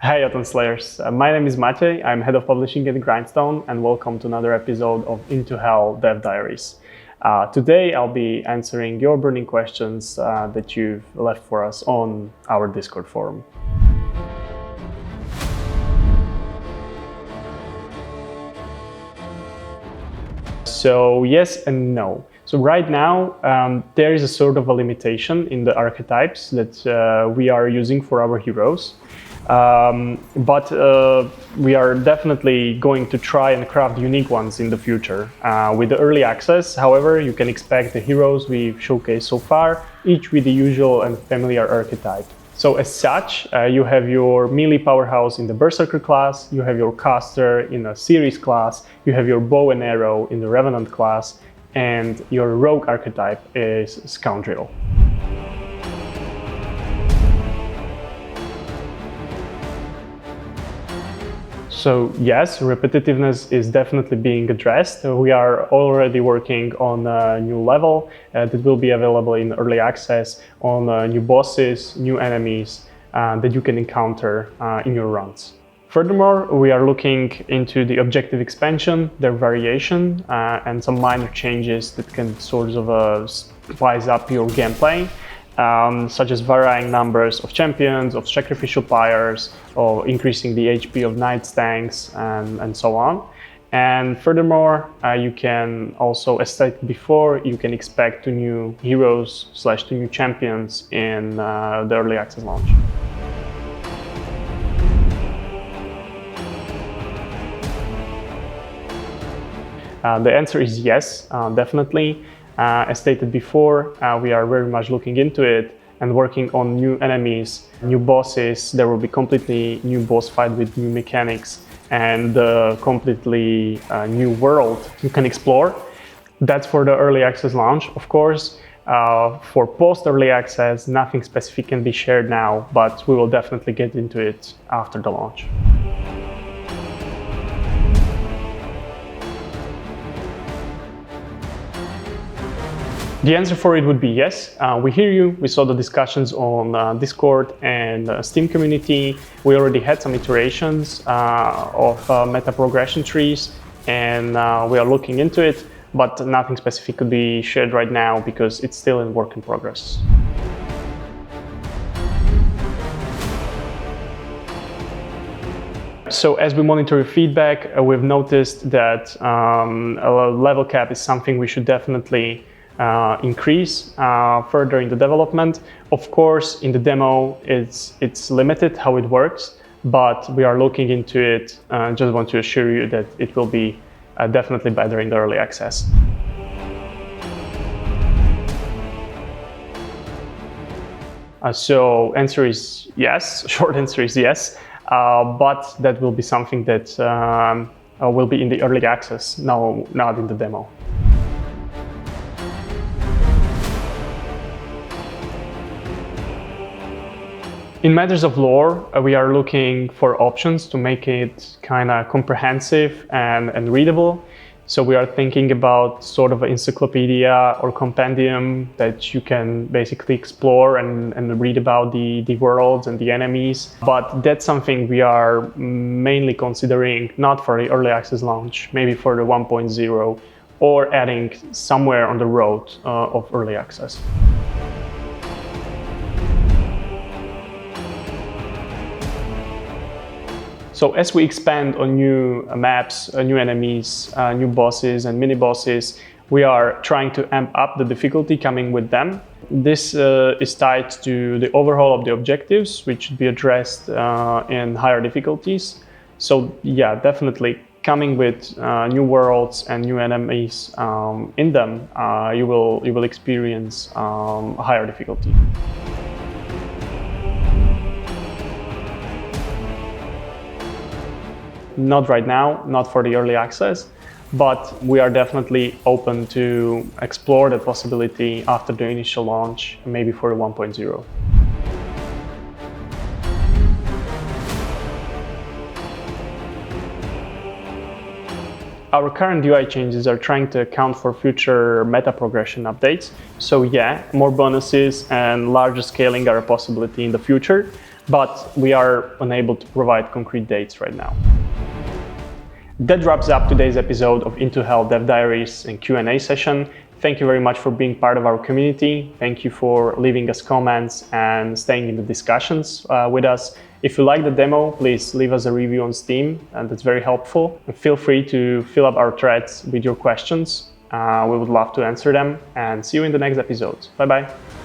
Hi Jotunnslayers, my name is Matej, I'm head of publishing at Grindstone, and welcome to another episode of Into HEL Dev Diaries. Today I'll be answering your burning questions that you've left for us on our Discord forum. So yes and no. So right now there is a sort of a limitation in the archetypes that we are using for our heroes. But we are definitely going to try and craft unique ones in the future. With the early access, however, you can expect the heroes we've showcased so far, each with the usual and familiar archetype. So as such, you have your melee powerhouse in the Berserker class, you have your caster in a series class, you have your bow and arrow in the Revenant class, and your rogue archetype is Scoundrel. So yes, repetitiveness is definitely being addressed. We are already working on a new level that will be available in early access on new bosses, new enemies that you can encounter in your runs. Furthermore, we are looking into the objective expansion, their variation, and some minor changes that can sort of spice up your gameplay. Such as varying numbers of champions, of sacrificial pyres, or increasing the HP of knights, tanks, and so on. And furthermore, you can also, as stated before, you can expect 2 new heroes / 2 new champions in the early access launch. The answer is yes, definitely. As stated before, we are very much looking into it and working on new enemies, new bosses. There will be completely new boss fight with new mechanics and a completely new world you can explore. That's for the early access launch, of course. For post-early access, nothing specific can be shared now, but we will definitely get into it after the launch. The answer for it would be yes. We hear you. We saw the discussions on Discord and Steam community. We already had some iterations of meta progression trees, and we are looking into it, but nothing specific could be shared right now because it's still in work in progress. So as we monitor your feedback, we've noticed that a level cap is something we should definitely increase further in the development. Of course, in the demo, it's limited how it works, but we are looking into it. Just want to assure you that it will be definitely better in the early access. So answer is yes, short answer is yes, but that will be something that will be in the early access, no, not in the demo. In matters of lore, we are looking for options to make it kind of comprehensive and readable. So we are thinking about sort of an encyclopedia or compendium that you can basically explore and read about the worlds and the enemies. But that's something we are mainly considering not for the early access launch, maybe for the 1.0 or adding somewhere on the road of early access. So as we expand on new maps, new enemies, new bosses and mini-bosses, we are trying to amp up the difficulty coming with them. This is tied to the overhaul of the objectives, which should be addressed in higher difficulties. So yeah, definitely coming with new worlds and new enemies in them, you will experience a higher difficulty. Not right now, not for the early access, but we are definitely open to explore that possibility after the initial launch, maybe for the 1.0. Our current UI changes are trying to account for future meta progression updates. So yeah, more bonuses and larger scaling are a possibility in the future. but we are unable to provide concrete dates right now. That wraps up today's episode of Into HEL Dev Diaries and Q&A session. Thank you very much for being part of our community. Thank you for leaving us comments and staying in the discussions with us. If you like the demo, please leave us a review on Steam, and that's very helpful. And feel free to fill up our threads with your questions. We would love to answer them, and see you in the next episode. Bye-bye.